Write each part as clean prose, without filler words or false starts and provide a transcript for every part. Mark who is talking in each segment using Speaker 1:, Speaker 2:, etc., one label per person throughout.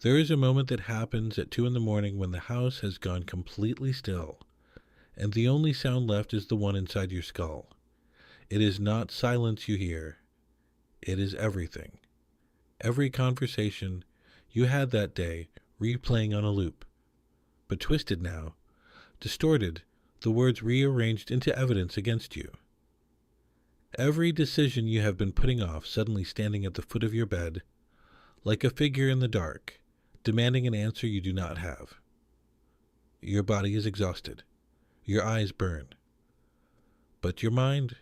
Speaker 1: There is a moment that happens at 2 in the morning when the house has gone completely still, and the only sound left is the one inside your skull. It is not silence you hear, it is everything. Every conversation you had that day replaying on a loop, but twisted now, distorted, the words rearranged into evidence against you. Every decision you have been putting off suddenly standing at the foot of your bed, like a figure in the dark, demanding an answer you do not have. Your body is exhausted. Your eyes burn. But your mind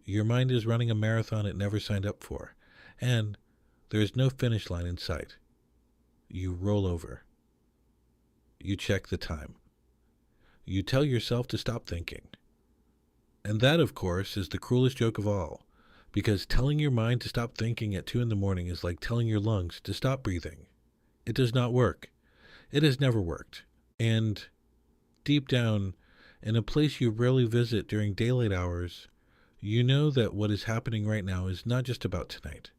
Speaker 1: is running a marathon it never signed up for, and there is no finish line in sight. You roll over. You check the time. You tell yourself to stop thinking. And that, of course, is the cruelest joke of all, because telling your mind to stop thinking at 2 in the morning is like telling your lungs to stop breathing. It does not work. It has never worked. And deep down, in a place you rarely visit during daylight hours, you know that what is happening right now is not just about tonight.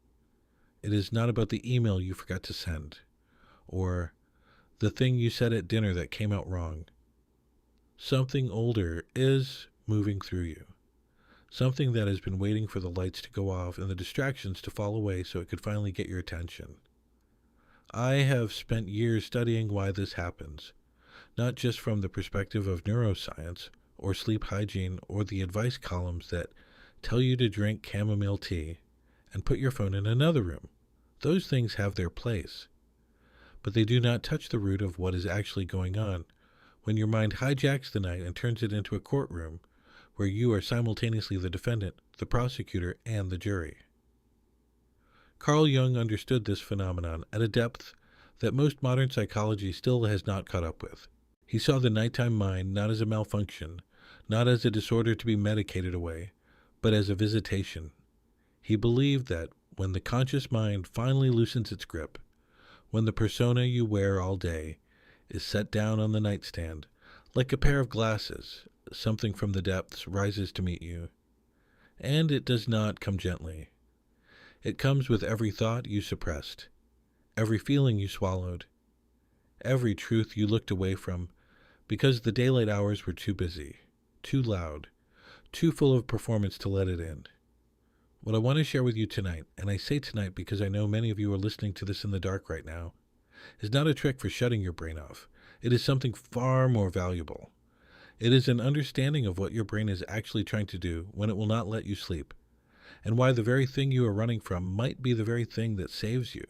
Speaker 1: It is not about the email you forgot to send, or the thing you said at dinner that came out wrong. Something older is moving through you. Something that has been waiting for the lights to go off and the distractions to fall away so it could finally get your attention. I have spent years studying why this happens, not just from the perspective of neuroscience or sleep hygiene or the advice columns that tell you to drink chamomile tea and put your phone in another room. Those things have their place, but they do not touch the root of what is actually going on when your mind hijacks the night and turns it into a courtroom where you are simultaneously the defendant, the prosecutor, and the jury. Carl Jung understood this phenomenon at a depth that most modern psychology still has not caught up with. He saw the nighttime mind not as a malfunction, not as a disorder to be medicated away, but as a visitation. He believed that when the conscious mind finally loosens its grip, when the persona you wear all day is set down on the nightstand, like a pair of glasses, something from the depths rises to meet you. And it does not come gently. It comes with every thought you suppressed, every feeling you swallowed, every truth you looked away from because the daylight hours were too busy, too loud, too full of performance to let it in. What I want to share with you tonight, and I say tonight because I know many of you are listening to this in the dark right now, is not a trick for shutting your brain off. It is something far more valuable. It is an understanding of what your brain is actually trying to do when it will not let you sleep, and why the very thing you are running from might be the very thing that saves you.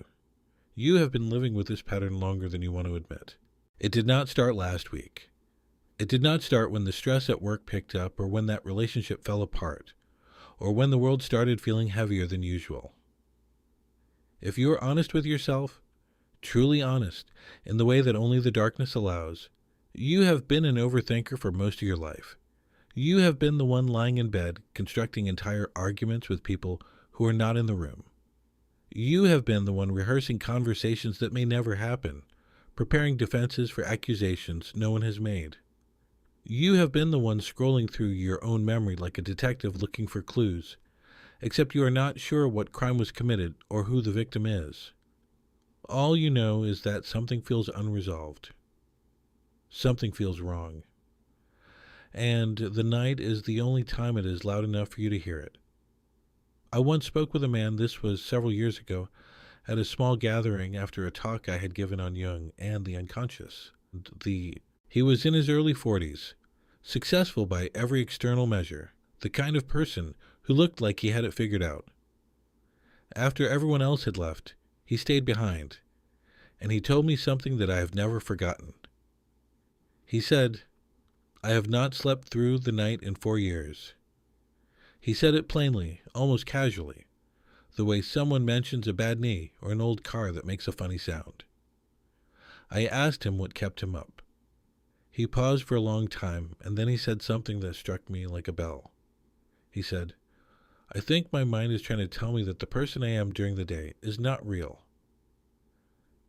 Speaker 1: You have been living with this pattern longer than you want to admit. It did not start last week. It did not start when the stress at work picked up or when that relationship fell apart, or when the world started feeling heavier than usual. If you are honest with yourself, truly honest, in the way that only the darkness allows, you have been an overthinker for most of your life. You have been the one lying in bed, constructing entire arguments with people who are not in the room. You have been the one rehearsing conversations that may never happen, preparing defenses for accusations no one has made. You have been the one scrolling through your own memory like a detective looking for clues, except you are not sure what crime was committed or who the victim is. All you know is that something feels unresolved. Something feels wrong. And the night is the only time it is loud enough for you to hear it. I once spoke with a man, this was several years ago, at a small gathering after a talk I had given on Jung and the unconscious. He was in his early 40s, successful by every external measure, the kind of person who looked like he had it figured out. After everyone else had left, he stayed behind, and he told me something that I have never forgotten. He said, "I have not slept through the night in 4 years." He said it plainly, almost casually, the way someone mentions a bad knee or an old car that makes a funny sound. I asked him what kept him up. He paused for a long time, and then he said something that struck me like a bell. He said, "I think my mind is trying to tell me that the person I am during the day is not real.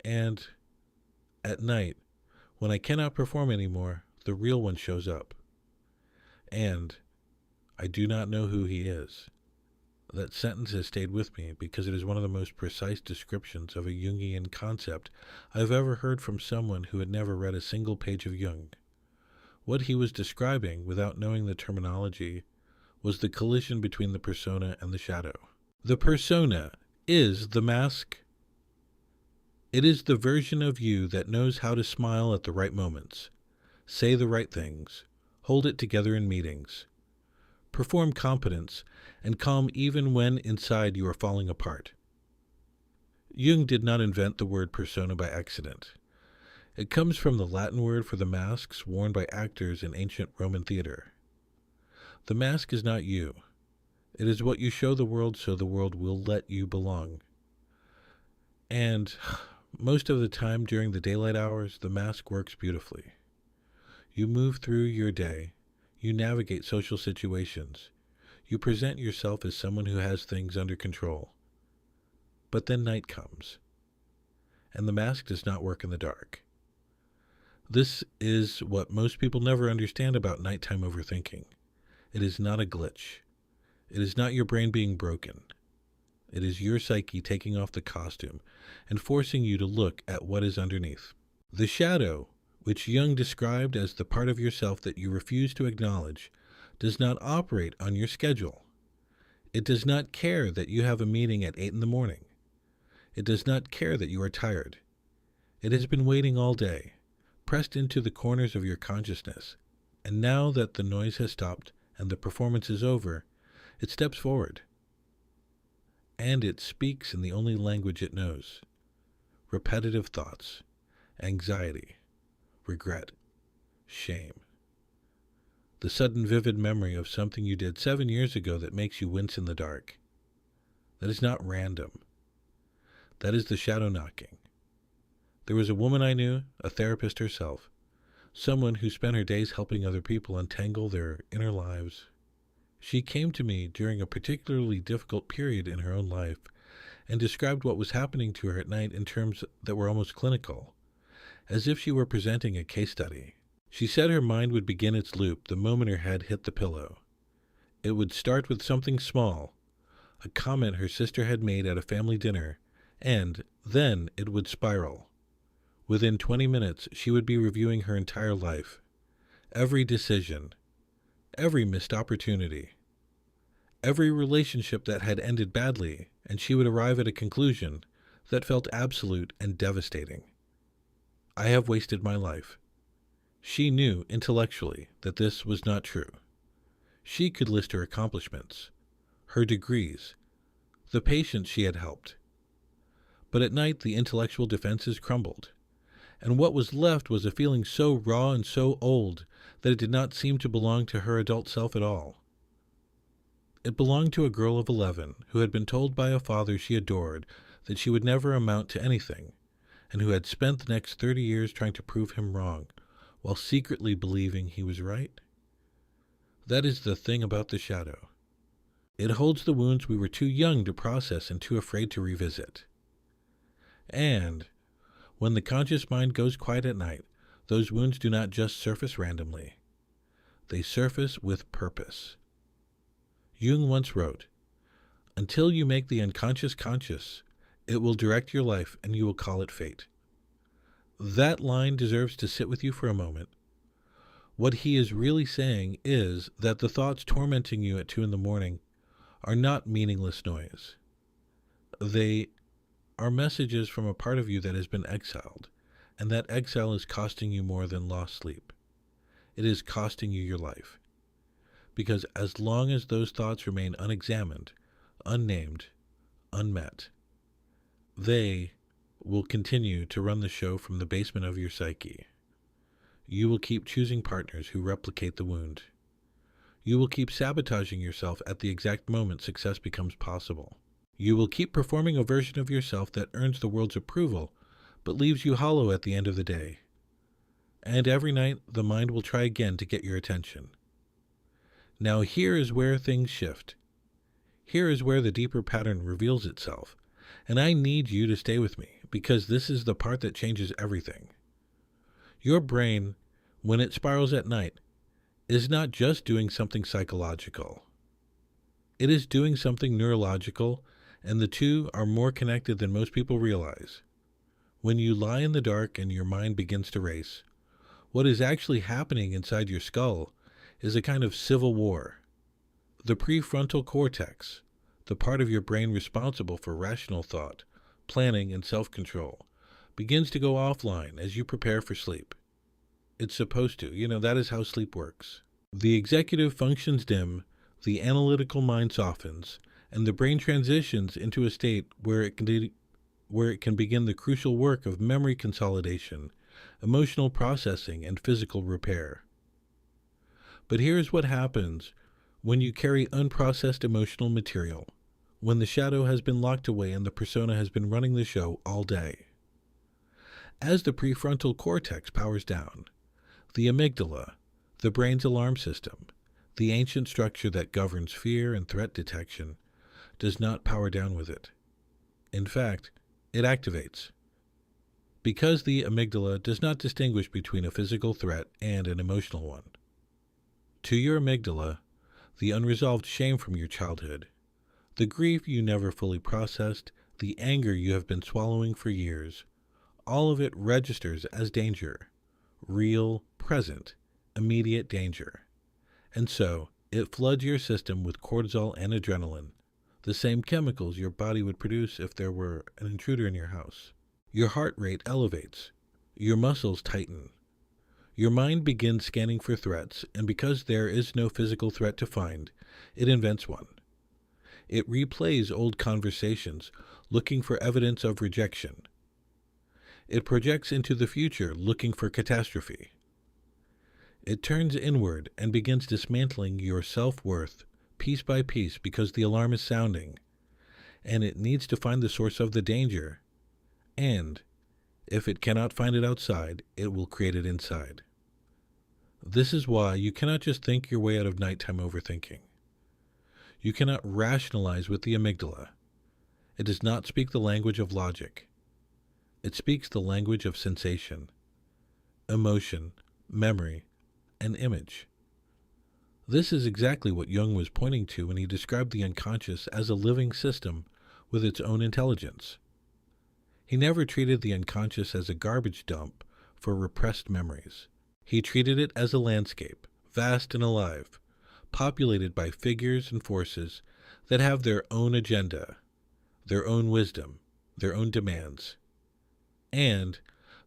Speaker 1: And at night, when I cannot perform anymore, the real one shows up. And I do not know who he is. That sentence has stayed with me because it is one of the most precise descriptions of a Jungian concept I have ever heard from someone who had never read a single page of Jung. What he was describing, without knowing the terminology, was the collision between the persona and the shadow. The persona is the mask. It is the version of you that knows how to smile at the right moments, say the right things, hold it together in meetings, perform competence, and calm even when inside you are falling apart. Jung did not invent the word persona by accident. It comes from the Latin word for the masks worn by actors in ancient Roman theater. The mask is not you. It is what you show the world so the world will let you belong. And most of the time during the daylight hours, the mask works beautifully. You move through your day. You navigate social situations. You present yourself as someone who has things under control. But then night comes, and the mask does not work in the dark. This is what most people never understand about nighttime overthinking. It is not a glitch. It is not your brain being broken. It is your psyche taking off the costume and forcing you to look at what is underneath. The shadow, which Jung described as the part of yourself that you refuse to acknowledge, does not operate on your schedule. It does not care that you have a meeting at 8 in the morning. It does not care that you are tired. It has been waiting all day, pressed into the corners of your consciousness, and now that the noise has stopped and the performance is over, it steps forward. And it speaks in the only language it knows: repetitive thoughts, anxiety, regret, shame. The sudden vivid memory of something you did 7 years ago that makes you wince in the dark. That is not random. That is the shadow knocking. There was a woman I knew, a therapist herself, someone who spent her days helping other people untangle their inner lives. She came to me during a particularly difficult period in her own life and described what was happening to her at night in terms that were almost clinical, as if she were presenting a case study. She said her mind would begin its loop the moment her head hit the pillow. It would start with something small, a comment her sister had made at a family dinner, and then it would spiral. Within 20 minutes, she would be reviewing her entire life, every decision, every missed opportunity, every relationship that had ended badly, and she would arrive at a conclusion that felt absolute and devastating. I have wasted my life. She knew intellectually that this was not true. She could list her accomplishments, her degrees, the patients she had helped. But at night the intellectual defenses crumbled, and what was left was a feeling so raw and so old that it did not seem to belong to her adult self at all. It belonged to a girl of 11 who had been told by a father she adored that she would never amount to anything, and who had spent the next 30 years trying to prove him wrong, while secretly believing he was right. That is the thing about the shadow. It holds the wounds we were too young to process and too afraid to revisit. And when the conscious mind goes quiet at night, those wounds do not just surface randomly. They surface with purpose. Jung once wrote, "Until you make the unconscious conscious, it will direct your life and you will call it fate." That line deserves to sit with you for a moment. What he is really saying is that the thoughts tormenting you at 2 in the morning are not meaningless noise. They are messages from a part of you that has been exiled, and that exile is costing you more than lost sleep. It is costing you your life. Because as long as those thoughts remain unexamined, unnamed, unmet, they will continue to run the show from the basement of your psyche. You will keep choosing partners who replicate the wound. You will keep sabotaging yourself at the exact moment success becomes possible. You will keep performing a version of yourself that earns the world's approval, but leaves you hollow at the end of the day. And every night, the mind will try again to get your attention. Now here is where things shift. Here is where the deeper pattern reveals itself. And I need you to stay with me, because this is the part that changes everything. Your brain, when it spirals at night, is not just doing something psychological. It is doing something neurological, and the two are more connected than most people realize. When you lie in the dark and your mind begins to race, what is actually happening inside your skull is a kind of civil war. The prefrontal cortex, the part of your brain responsible for rational thought, planning, and self-control, begins to go offline as you prepare for sleep. It's supposed to. That is how sleep works. The executive functions dim, the analytical mind softens, and the brain transitions into a state where it can begin the crucial work of memory consolidation, emotional processing, and physical repair. But here's what happens when you carry unprocessed emotional material, when the shadow has been locked away and the persona has been running the show all day. As the prefrontal cortex powers down, the amygdala, the brain's alarm system, the ancient structure that governs fear and threat detection, does not power down with it. In fact, it activates. Because the amygdala does not distinguish between a physical threat and an emotional one. To your amygdala, the unresolved shame from your childhood, the grief you never fully processed, the anger you have been swallowing for years, all of it registers as danger, real, present, immediate danger. And so, it floods your system with cortisol and adrenaline, the same chemicals your body would produce if there were an intruder in your house. Your heart rate elevates. Your muscles tighten. Your mind begins scanning for threats, and because there is no physical threat to find, it invents one. It replays old conversations, looking for evidence of rejection. It projects into the future, looking for catastrophe. It turns inward and begins dismantling your self-worth piece by piece because the alarm is sounding, and it needs to find the source of the danger, and if it cannot find it outside, it will create it inside. This is why you cannot just think your way out of nighttime overthinking. You cannot rationalize with the amygdala. It does not speak the language of logic. It speaks the language of sensation, emotion, memory, and image. This is exactly what Jung was pointing to when he described the unconscious as a living system with its own intelligence. He never treated the unconscious as a garbage dump for repressed memories. He treated it as a landscape, vast and alive, populated by figures and forces that have their own agenda, their own wisdom, their own demands. And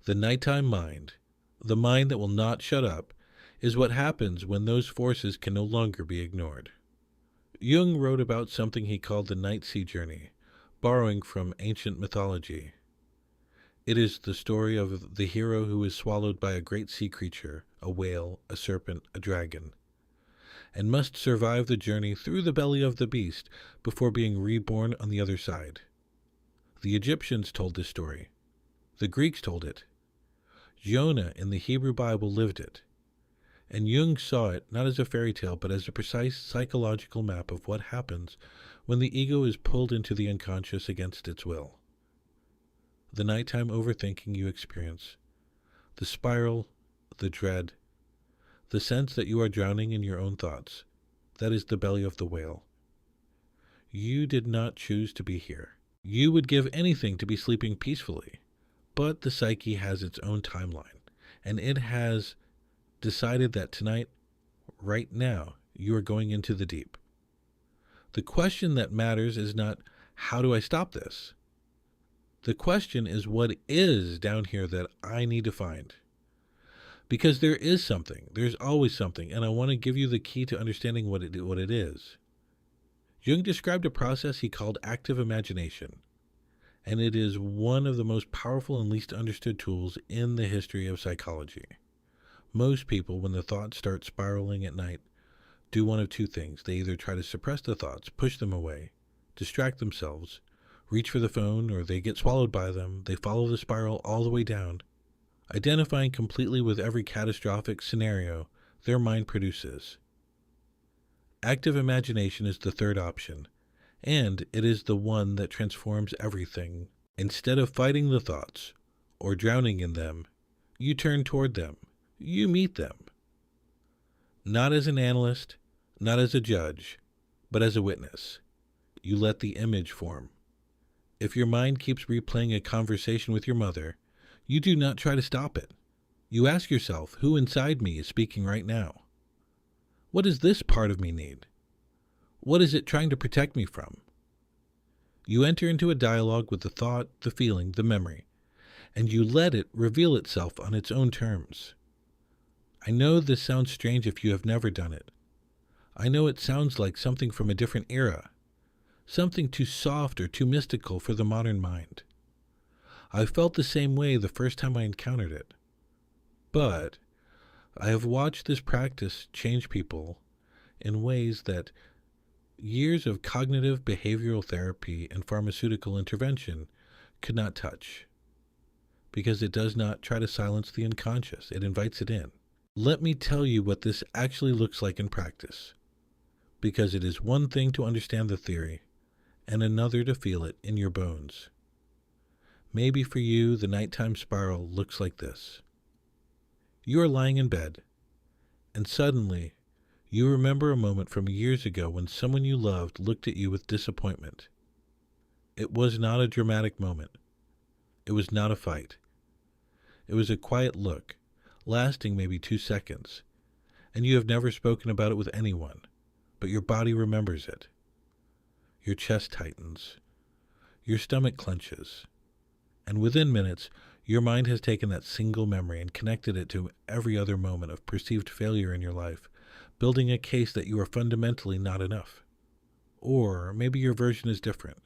Speaker 1: the nighttime mind, the mind that will not shut up, is what happens when those forces can no longer be ignored. Jung wrote about something he called the night sea journey, borrowing from ancient mythology. It is the story of the hero who is swallowed by a great sea creature, a whale, a serpent, a dragon, and must survive the journey through the belly of the beast before being reborn on the other side. The Egyptians told this story. The Greeks told it. Jonah in the Hebrew Bible lived it. And Jung saw it not as a fairy tale, but as a precise psychological map of what happens when the ego is pulled into the unconscious against its will. The nighttime overthinking you experience, the spiral, the dread, the sense that you are drowning in your own thoughts, that is the belly of the whale. You did not choose to be here. You would give anything to be sleeping peacefully, but the psyche has its own timeline, and it has decided that tonight, right now, you are going into the deep. The question that matters is not, how do I stop this? The question is, what is down here that I need to find? Because there is something. There's always something, and I want to give you the key to understanding what it is. Jung described a process he called active imagination, and it is one of the most powerful and least understood tools in the history of psychology. Most people, when the thoughts start spiraling at night, do one of two things. They either try to suppress the thoughts, push them away, distract themselves, reach for the phone, or they get swallowed by them. They follow the spiral all the way down, identifying completely with every catastrophic scenario their mind produces. Active imagination is the third option, and it is the one that transforms everything. Instead of fighting the thoughts or drowning in them, you turn toward them. You meet them. Not as an analyst, not as a judge, but as a witness. You let the image form. If your mind keeps replaying a conversation with your mother, you do not try to stop it. You ask yourself, who inside me is speaking right now? What does this part of me need? What is it trying to protect me from? You enter into a dialogue with the thought, the feeling, the memory, and you let it reveal itself on its own terms. I know this sounds strange if you have never done it. I know it sounds like something from a different era, something too soft or too mystical for the modern mind. I felt the same way the first time I encountered it. But I have watched this practice change people in ways that years of cognitive behavioral therapy and pharmaceutical intervention could not touch, because it does not try to silence the unconscious, it invites it in. Let me tell you what this actually looks like in practice, because it is one thing to understand the theory, and another to feel it in your bones. Maybe for you, the nighttime spiral looks like this. You are lying in bed, and suddenly you remember a moment from years ago when someone you loved looked at you with disappointment. It was not a dramatic moment. It was not a fight. It was a quiet look, lasting maybe 2 seconds, and you have never spoken about it with anyone, but your body remembers it. Your chest tightens. Your stomach clenches. And within minutes, your mind has taken that single memory and connected it to every other moment of perceived failure in your life, building a case that you are fundamentally not enough. Or maybe your version is different.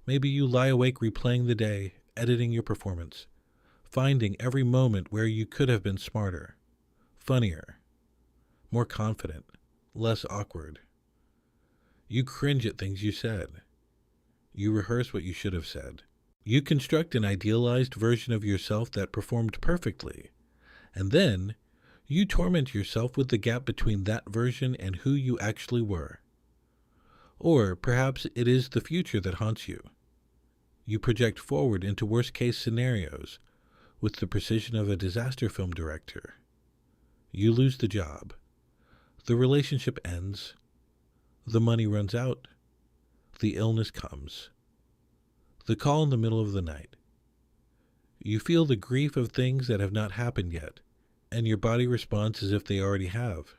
Speaker 1: Maybe you lie awake replaying the day, editing your performance, finding every moment where you could have been smarter, funnier, more confident, less awkward. You cringe at things you said. You rehearse what you should have said. You construct an idealized version of yourself that performed perfectly, and then you torment yourself with the gap between that version and who you actually were. Or perhaps it is the future that haunts you. You project forward into worst-case scenarios with the precision of a disaster film director. You lose the job. The relationship ends. The money runs out. The illness comes. The call in the middle of the night. You feel the grief of things that have not happened yet, and your body responds as if they already have.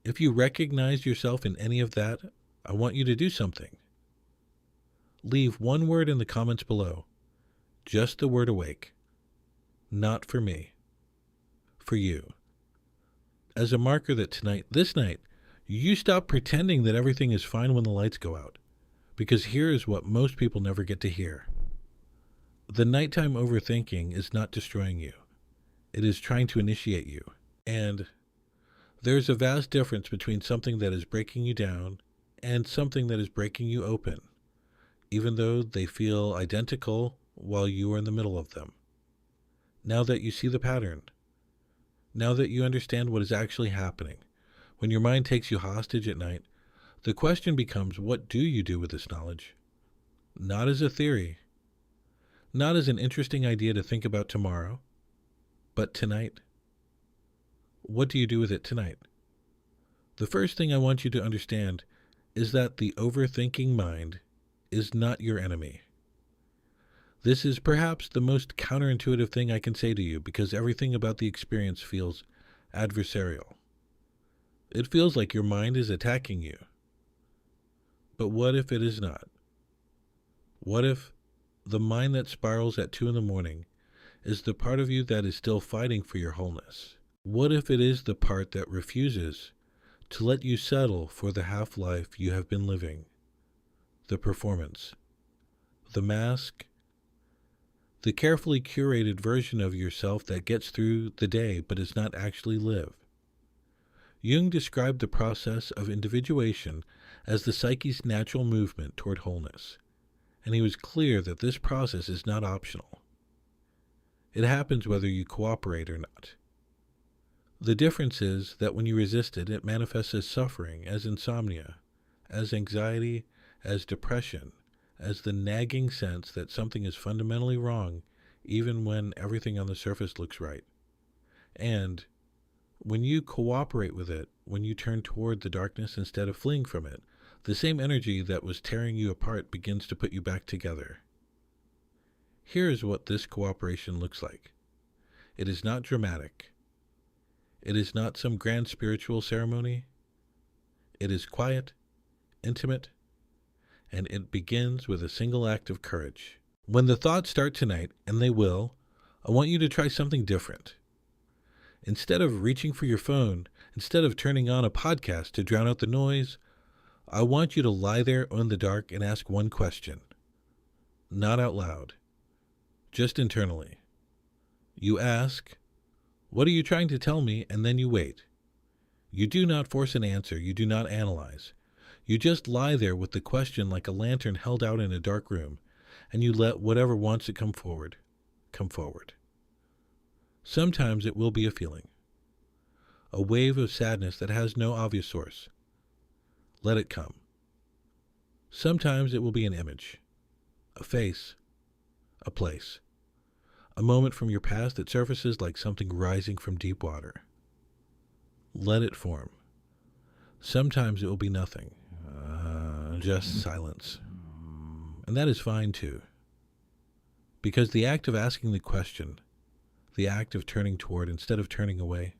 Speaker 1: If you recognize yourself in any of that, I want you to do something. Leave one word in the comments below. Just the word awake. Not for me. For you. As a marker that this night, you stop pretending that everything is fine when the lights go out. Because here is what most people never get to hear. The nighttime overthinking is not destroying you. It is trying to initiate you. And there's a vast difference between something that is breaking you down and something that is breaking you open, even though they feel identical while you are in the middle of them. Now that you see the pattern, now that you understand what is actually happening, when your mind takes you hostage at night, the question becomes, what do you do with this knowledge? Not as a theory, not as an interesting idea to think about tomorrow, but tonight. What do you do with it tonight? The first thing I want you to understand is that the overthinking mind is not your enemy. This is perhaps the most counterintuitive thing I can say to you, because everything about the experience feels adversarial. It feels like your mind is attacking you. But what if it is not? What if the mind that spirals at 2 a.m. is the part of you that is still fighting for your wholeness? What if it is the part that refuses to let you settle for the half-life you have been living? The performance, the mask, the carefully curated version of yourself that gets through the day but does not actually live. Jung described the process of individuation as the psyche's natural movement toward wholeness, and he was clear that this process is not optional. It happens whether you cooperate or not. The difference is that when you resist it, it manifests as suffering, as insomnia, as anxiety, as depression, as the nagging sense that something is fundamentally wrong, even when everything on the surface looks right. And When you cooperate with it, when you turn toward the darkness instead of fleeing from it, the same energy that was tearing you apart begins to put you back together. Here is what this cooperation looks like. It is not dramatic. It is not some grand spiritual ceremony. It is quiet, intimate, and it begins with a single act of courage. When the thoughts start tonight, and they will, I want you to try something different. Instead of reaching for your phone, instead of turning on a podcast to drown out the noise, I want you to lie there in the dark and ask one question. Not out loud, just internally. You ask, "What are you trying to tell me?" And then you wait. You do not force an answer. You do not analyze. You just lie there with the question like a lantern held out in a dark room, and you let whatever wants to come forward, come forward. Sometimes it will be a feeling, a wave of sadness that has no obvious source. Let it come. Sometimes it will be an image, a face, a place, a moment from your past that surfaces like something rising from deep water. Let it form. Sometimes it will be nothing, just silence. And that is fine too. Because the act of asking the question, the act of turning toward instead of turning away,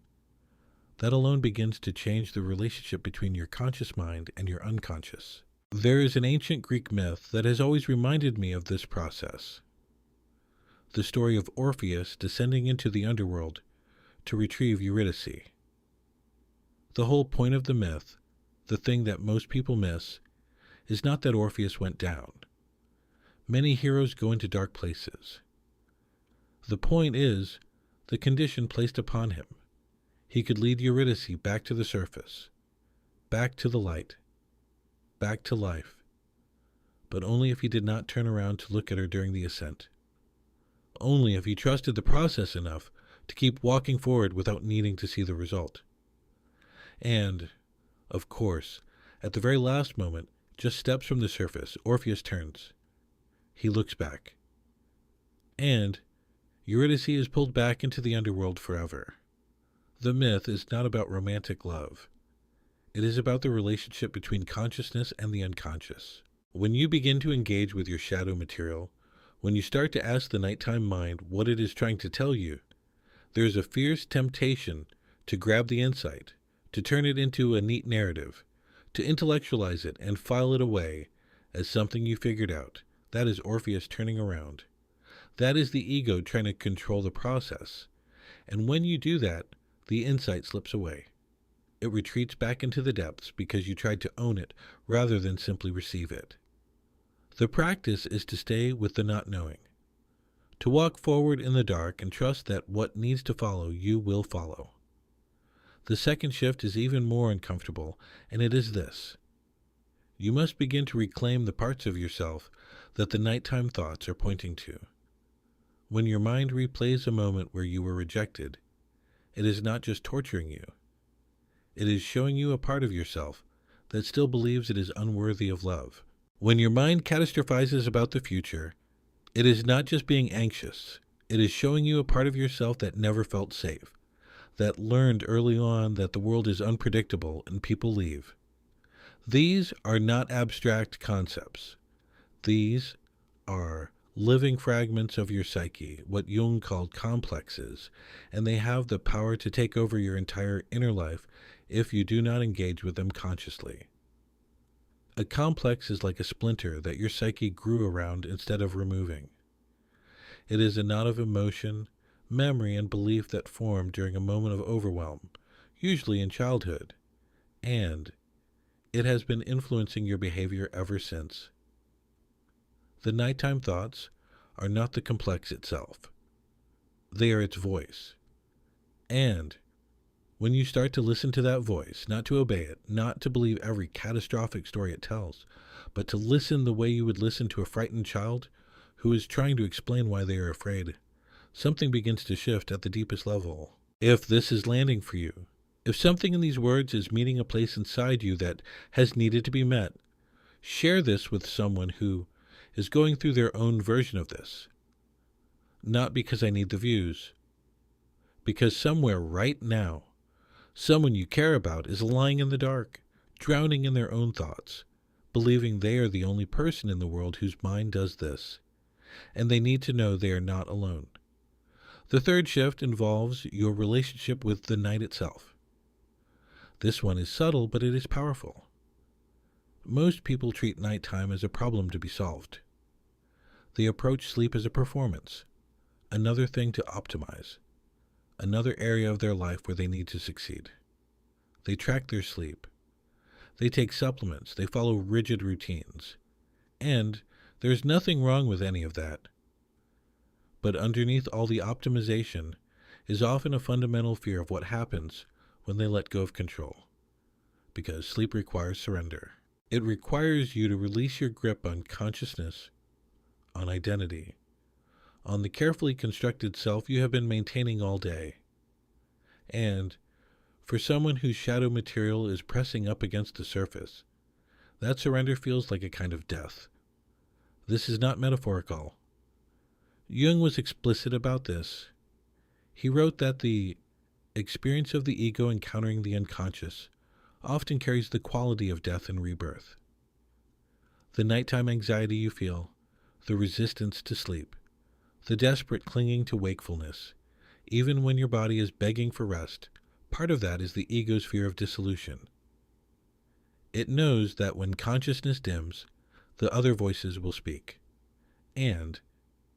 Speaker 1: that alone begins to change the relationship between your conscious mind and your unconscious. There is an ancient Greek myth that has always reminded me of this process. The story of Orpheus descending into the underworld to retrieve Eurydice. The whole point of the myth, the thing that most people miss, is not that Orpheus went down. Many heroes go into dark places. The point is the condition placed upon him. He could lead Eurydice back to the surface, back to the light, back to life, but only if he did not turn around to look at her during the ascent. Only if he trusted the process enough to keep walking forward without needing to see the result. And, of course, at the very last moment, just steps from the surface, Orpheus turns. He looks back. And Eurydice is pulled back into the underworld forever. The myth is not about romantic love. It is about the relationship between consciousness and the unconscious. When you begin to engage with your shadow material, when you start to ask the nighttime mind what it is trying to tell you, there is a fierce temptation to grab the insight, to turn it into a neat narrative, to intellectualize it and file it away as something you figured out. That is Orpheus turning around. That is the ego trying to control the process. And when you do that, the insight slips away. It retreats back into the depths because you tried to own it rather than simply receive it. The practice is to stay with the not knowing, to walk forward in the dark and trust that what needs to follow, you will follow. The second shift is even more uncomfortable, and it is this. You must begin to reclaim the parts of yourself that the nighttime thoughts are pointing to. When your mind replays a moment where you were rejected, it is not just torturing you. It is showing you a part of yourself that still believes it is unworthy of love. When your mind catastrophizes about the future, it is not just being anxious. It is showing you a part of yourself that never felt safe, that learned early on that the world is unpredictable and people leave. These are not abstract concepts. These are living fragments of your psyche, what Jung called complexes, and they have the power to take over your entire inner life if you do not engage with them consciously. A complex is like a splinter that your psyche grew around instead of removing. It is a knot of emotion, memory, and belief that formed during a moment of overwhelm, usually in childhood, and it has been influencing your behavior ever since. The nighttime thoughts are not the complex itself. They are its voice. And when you start to listen to that voice, not to obey it, not to believe every catastrophic story it tells, but to listen the way you would listen to a frightened child who is trying to explain why they are afraid, something begins to shift at the deepest level. If this is landing for you, if something in these words is meeting a place inside you that has needed to be met, share this with someone who is going through their own version of this. Not because I need the views, because somewhere right now, Someone you care about is lying in the dark, drowning in their own thoughts, believing they are the only person in the world whose mind does this, and they need to know they are not alone. The third shift involves your relationship with the night itself. This one is subtle, but it is powerful. Most people treat nighttime as a problem to be solved. They approach sleep as a performance, another thing to optimize, another area of their life where they need to succeed. They track their sleep. They take supplements. They follow rigid routines. And there's nothing wrong with any of that. But underneath all the optimization is often a fundamental fear of what happens when they let go of control. Because sleep requires surrender. It requires you to release your grip on consciousness, on identity, on the carefully constructed self you have been maintaining all day. And for someone whose shadow material is pressing up against the surface, that surrender feels like a kind of death. This is not metaphorical. Jung was explicit about this. He wrote that the experience of the ego encountering the unconscious often carries the quality of death and rebirth. The nighttime anxiety you feel, the resistance to sleep, the desperate clinging to wakefulness, even when your body is begging for rest, part of that is the ego's fear of dissolution. It knows that when consciousness dims, the other voices will speak, and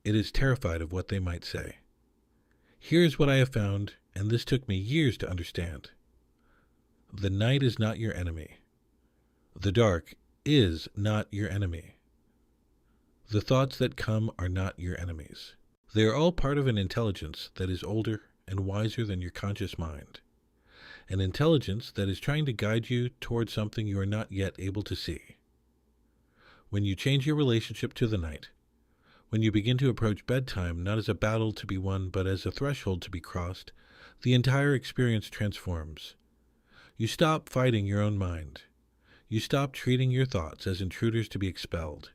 Speaker 1: it is terrified of what they might say. Here's what I have found, and this took me years to understand. The night is not your enemy. The dark is not your enemy. The thoughts that come are not your enemies. They are all part of an intelligence that is older and wiser than your conscious mind. An intelligence that is trying to guide you towards something you are not yet able to see. When you change your relationship to the night, when you begin to approach bedtime not as a battle to be won but as a threshold to be crossed, the entire experience transforms. You stop fighting your own mind. You stop treating your thoughts as intruders to be expelled.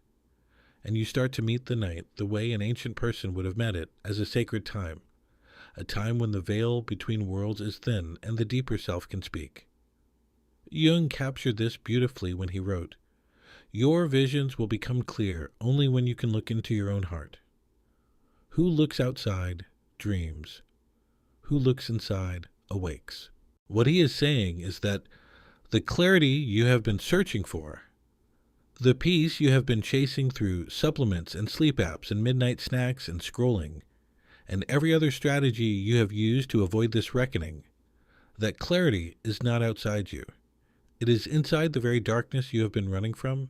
Speaker 1: And you start to meet the night the way an ancient person would have met it, as a sacred time, a time when the veil between worlds is thin and the deeper self can speak. Jung captured this beautifully when he wrote, "Your visions will become clear only when you can look into your own heart. Who looks outside dreams. Who looks inside awakes." What he is saying is that the clarity you have been searching for, the peace you have been chasing through supplements and sleep apps and midnight snacks and scrolling, and every other strategy you have used to avoid this reckoning, that clarity is not outside you. It is inside the very darkness you have been running from.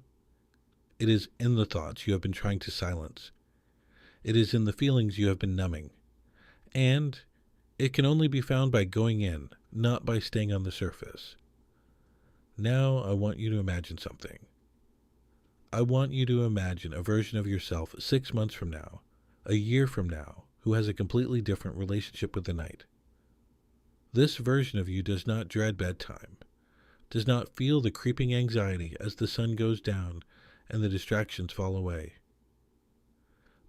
Speaker 1: It is in the thoughts you have been trying to silence. It is in the feelings you have been numbing. And it can only be found by going in, not by staying on the surface. Now I want you to imagine something. I want you to imagine a version of yourself 6 months from now, a year from now, who has a completely different relationship with the night. This version of you does not dread bedtime, does not feel the creeping anxiety as the sun goes down and the distractions fall away.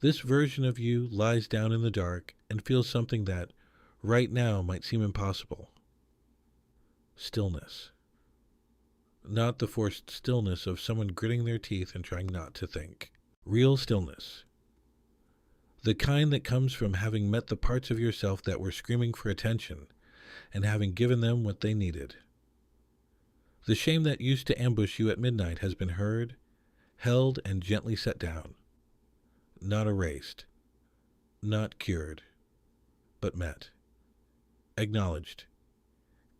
Speaker 1: This version of you lies down in the dark and feels something that, right now, might seem impossible. Stillness. Not the forced stillness of someone gritting their teeth and trying not to think. Real stillness. The kind that comes from having met the parts of yourself that were screaming for attention and having given them what they needed. The shame that used to ambush you at midnight has been heard, held, and gently set down. Not erased. Not cured. But met. Acknowledged.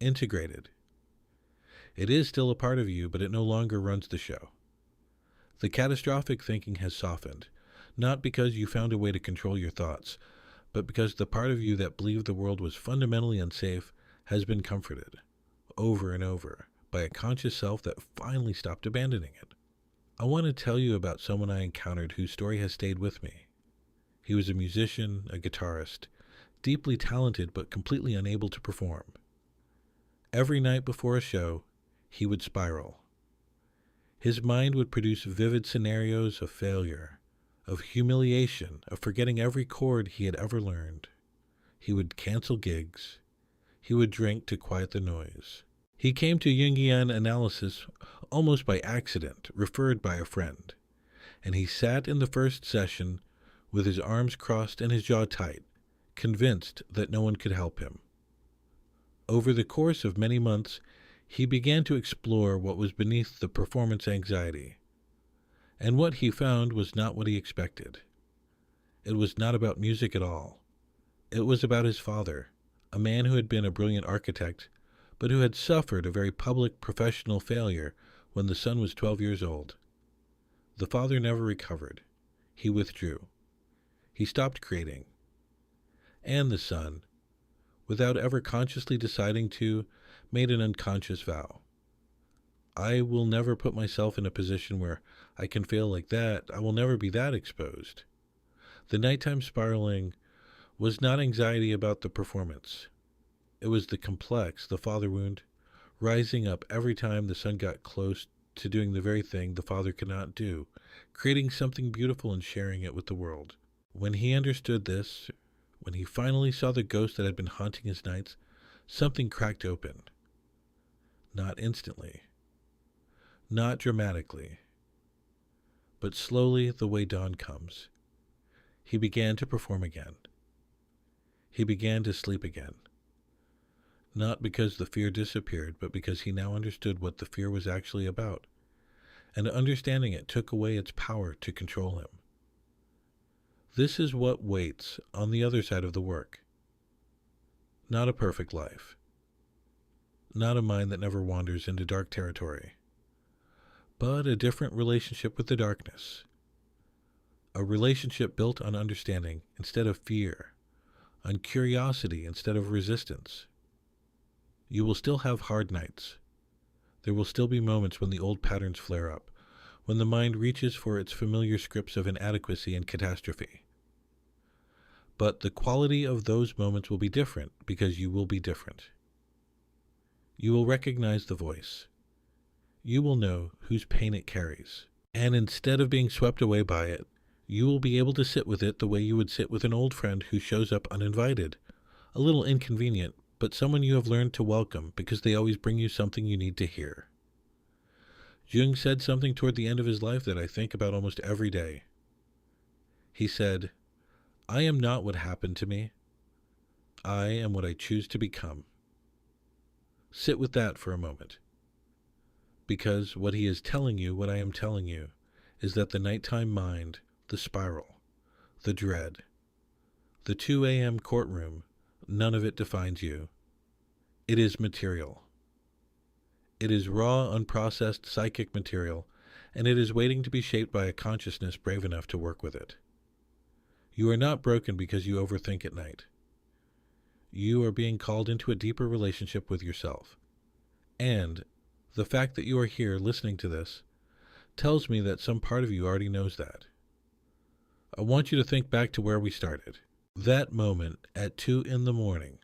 Speaker 1: Integrated. It is still a part of you, but it no longer runs the show. The catastrophic thinking has softened, not because you found a way to control your thoughts, but because the part of you that believed the world was fundamentally unsafe has been comforted, over and over, by a conscious self that finally stopped abandoning it. I want to tell you about someone I encountered whose story has stayed with me. He was a musician, a guitarist, deeply talented but completely unable to perform. Every night before a show, he would spiral. His mind would produce vivid scenarios of failure, of humiliation, of forgetting every chord he had ever learned. He would cancel gigs. he would drink to quiet the noise. He came to Jungian analysis almost by accident, referred by a friend, and he sat in the first session with his arms crossed and his jaw tight, convinced that no one could help him. Over the course of many months, he began to explore what was beneath the performance anxiety, and what he found was not what he expected. It was not about music at all. It was about his father, a man who had been a brilliant architect, but who had suffered a very public professional failure when the son was 12 years old. The father never recovered. He withdrew. He stopped creating. And the son, without ever consciously deciding to, made an unconscious vow. I will never put myself in a position where I can fail like that. I will never be that exposed. The nighttime spiraling was not anxiety about the performance. It was the complex, the father wound, rising up every time the son got close to doing the very thing the father could not do, creating something beautiful and sharing it with the world. When he understood this, when he finally saw the ghost that had been haunting his nights, something cracked open. Not instantly, not dramatically, but slowly the way dawn comes. He began to perform again. He began to sleep again. Not because the fear disappeared, but because he now understood what the fear was actually about, and understanding it took away its power to control him. This is what waits on the other side of the work. Not a perfect life. Not a mind that never wanders into dark territory, but a different relationship with the darkness. A relationship built on understanding instead of fear, on curiosity instead of resistance. You will still have hard nights. There will still be moments when the old patterns flare up, when the mind reaches for its familiar scripts of inadequacy and catastrophe. But the quality of those moments will be different because you will be different. You will recognize the voice. You will know whose pain it carries. And instead of being swept away by it, you will be able to sit with it the way you would sit with an old friend who shows up uninvited, a little inconvenient, but someone you have learned to welcome because they always bring you something you need to hear. Jung said something toward the end of his life that I think about almost every day. He said, I am not what happened to me. I am what I choose to become. Sit with that for a moment. Because what he is telling you, what I am telling you, is that the nighttime mind, the spiral, the dread, the 2 a.m. courtroom, none of it defines you. It is material. It is raw, unprocessed psychic material, and it is waiting to be shaped by a consciousness brave enough to work with it. You are not broken because you overthink at night. You are being called into a deeper relationship with yourself. And the fact that you are here listening to this tells me that some part of you already knows that. I want you to think back to where we started. That moment at 2 in the morning.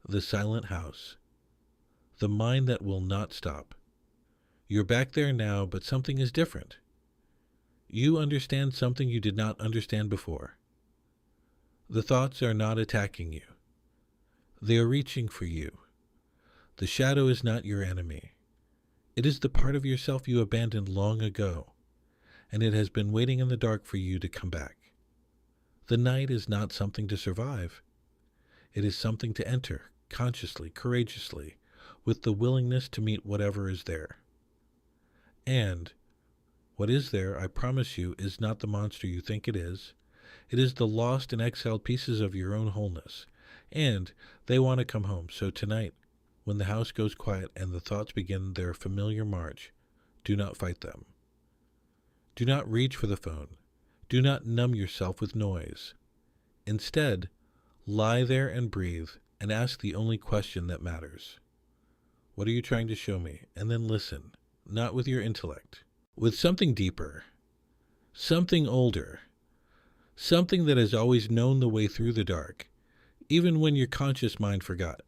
Speaker 1: The silent house. The mind that will not stop. You're back there now, but something is different. You understand something you did not understand before. The thoughts are not attacking you. They are reaching for you. The shadow is not your enemy. It is the part of yourself you abandoned long ago, and it has been waiting in the dark for you to come back. The night is not something to survive. It is something to enter, consciously, courageously, with the willingness to meet whatever is there. And what is there, I promise you, is not the monster you think it is. It is the lost and exiled pieces of your own wholeness. And they want to come home. So tonight, when the house goes quiet and the thoughts begin their familiar march, do not fight them. Do not reach for the phone. Do not numb yourself with noise. Instead, lie there and breathe and ask the only question that matters. What are you trying to show me? And then listen, not with your intellect, with something deeper, something older, something that has always known the way through the dark, even when your conscious mind forgot.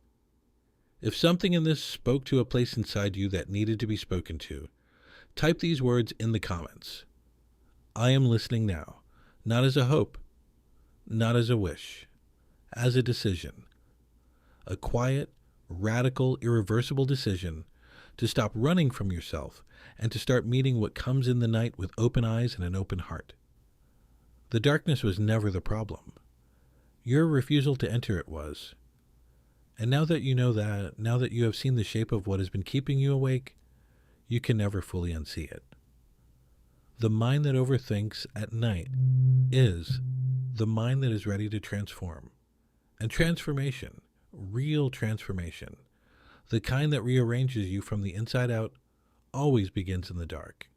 Speaker 1: If something in this spoke to a place inside you that needed to be spoken to, type these words in the comments. I am listening now, not as a hope, not as a wish, as a decision a quiet, radical, irreversible decision to stop running from yourself and to start meeting what comes in the night with open eyes and an open heart. The darkness was never the problem. Your refusal to enter it was. And now that you know that, now that you have seen the shape of what has been keeping you awake, you can never fully unsee it. The mind that overthinks at night is the mind that is ready to transform. And transformation, real transformation, the kind that rearranges you from the inside out, always begins in the dark.